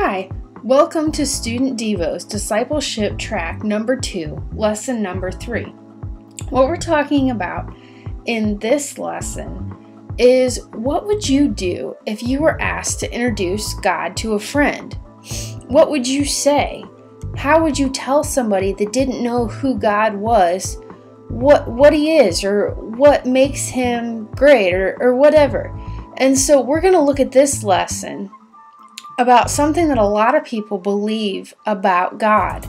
Hi, welcome to Student Devo's Discipleship Track number 2, lesson number 3. What we're talking about in this lesson is what would you do if you were asked to introduce God to a friend? What would you say? How would you tell somebody that didn't know who God was what he is or what makes him great or whatever? And so we're going to look at this lesson about something that a lot of people believe about God.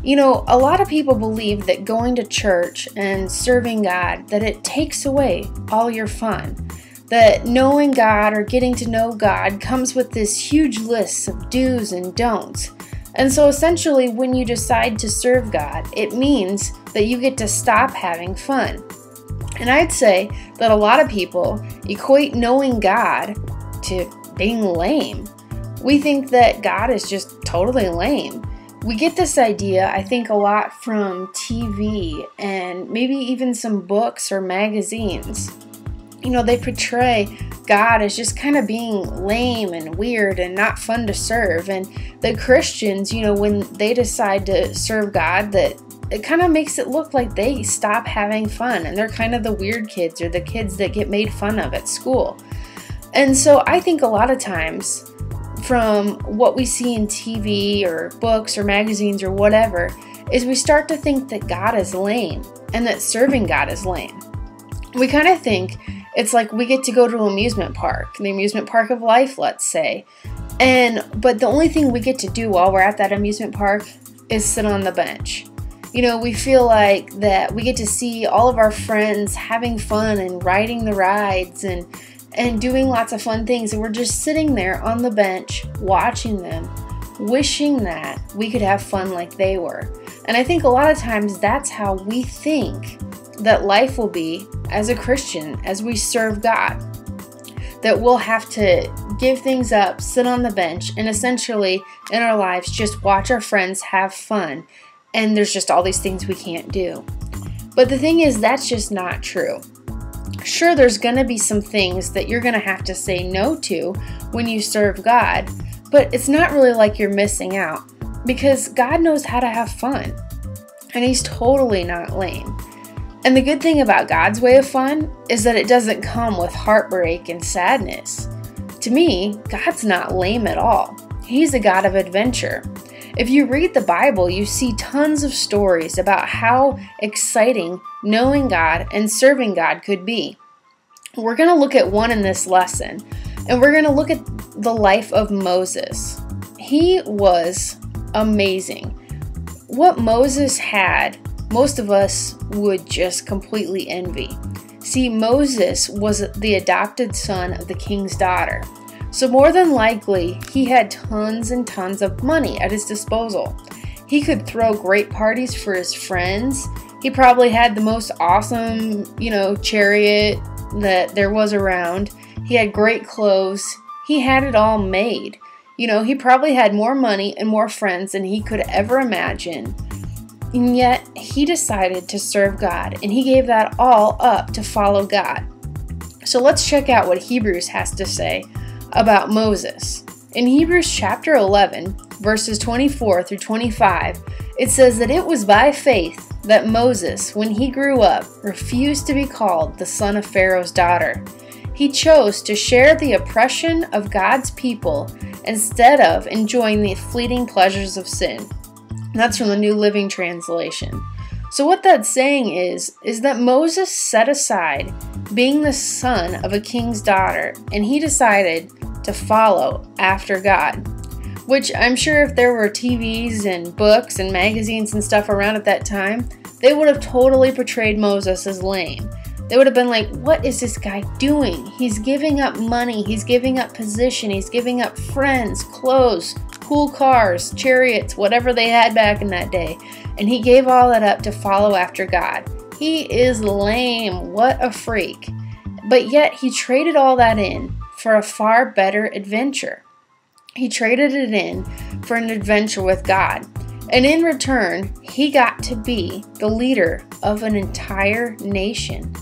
You know, a lot of people believe that going to church and serving God, that it takes away all your fun. That knowing God or getting to know God comes with this huge list of do's and don'ts. And so essentially when you decide to serve God, it means that you get to stop having fun. And I'd say that a lot of people equate knowing God to being lame. We think that God is just totally lame. We get this idea, I think, a lot from TV and maybe even some books or magazines. You know, they portray God as just kind of being lame and weird and not fun to serve. And the Christians, you know, when they decide to serve God, that it kind of makes it look like they stop having fun and they're kind of the weird kids or the kids that get made fun of at school. And so I think a lot of times from what we see in TV or books or magazines or whatever is we start to think that God is lame and that serving God is lame. We kind of think it's like we get to go to an amusement park, the amusement park of life, let's say. But the only thing we get to do while we're at that amusement park is sit on the bench. You know, we feel like that we get to see all of our friends having fun and riding the rides and doing lots of fun things, and we're just sitting there on the bench watching them, wishing that we could have fun like they were. And I think a lot of times that's how we think that life will be as a Christian as we serve God. That we'll have to give things up, sit on the bench, and essentially in our lives just watch our friends have fun, and there's just all these things we can't do. But the thing is, that's just not true. Sure, there's going to be some things that you're going to have to say no to when you serve God, but it's not really like you're missing out because God knows how to have fun, and He's totally not lame. And the good thing about God's way of fun is that it doesn't come with heartbreak and sadness. To me, God's not lame at all. He's a God of adventure. If you read the Bible, you see tons of stories about how exciting knowing God and serving God could be. We're going to look at one in this lesson, and we're going to look at the life of Moses. He was amazing. What Moses had, most of us would just completely envy. See, Moses was the adopted son of the king's daughter. So more than likely, he had tons and tons of money at his disposal. He could throw great parties for his friends. He probably had the most awesome, chariot that there was around. He had great clothes. He had it all made. He probably had more money and more friends than he could ever imagine. And yet, he decided to serve God, and he gave that all up to follow God. So let's check out what Hebrews has to say about Moses. In Hebrews chapter 11, verses 24 through 25, it says that it was by faith that Moses, when he grew up, refused to be called the son of Pharaoh's daughter. He chose to share the oppression of God's people instead of enjoying the fleeting pleasures of sin. That's from the New Living Translation. So what that's saying is that Moses set aside being the son of a king's daughter, and he decided to follow after God. Which I'm sure if there were TVs and books and magazines and stuff around at that time, they would have totally portrayed Moses as lame. They would have been like, what is this guy doing? He's giving up money, he's giving up position, he's giving up friends, clothes, cool cars, chariots, whatever they had back in that day. And he gave all that up to follow after God. He is lame. What a freak. But yet he traded all that in for a far better adventure. He traded it in for an adventure with God. And in return, he got to be the leader of an entire nation.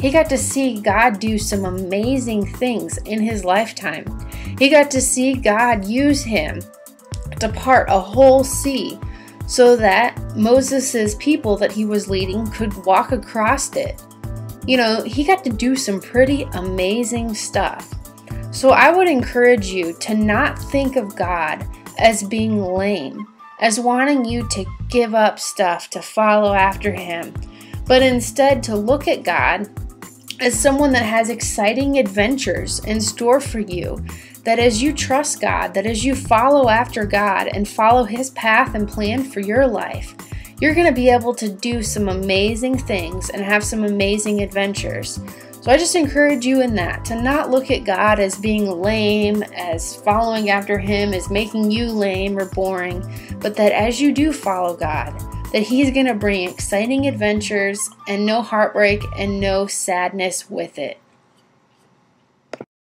He got to see God do some amazing things in his lifetime. He got to see God use him to part a whole sea so that Moses' people that he was leading could walk across it. You know, he got to do some pretty amazing stuff. So I would encourage you to not think of God as being lame, as wanting you to give up stuff to follow after him, but instead to look at God as someone that has exciting adventures in store for you, that as you trust God, that as you follow after God and follow his path and plan for your life, you're going to be able to do some amazing things and have some amazing adventures. So I just encourage you in that, to not look at God as being lame, as following after him is making you lame or boring, but that as you do follow God, that he's going to bring exciting adventures and no heartbreak and no sadness with it.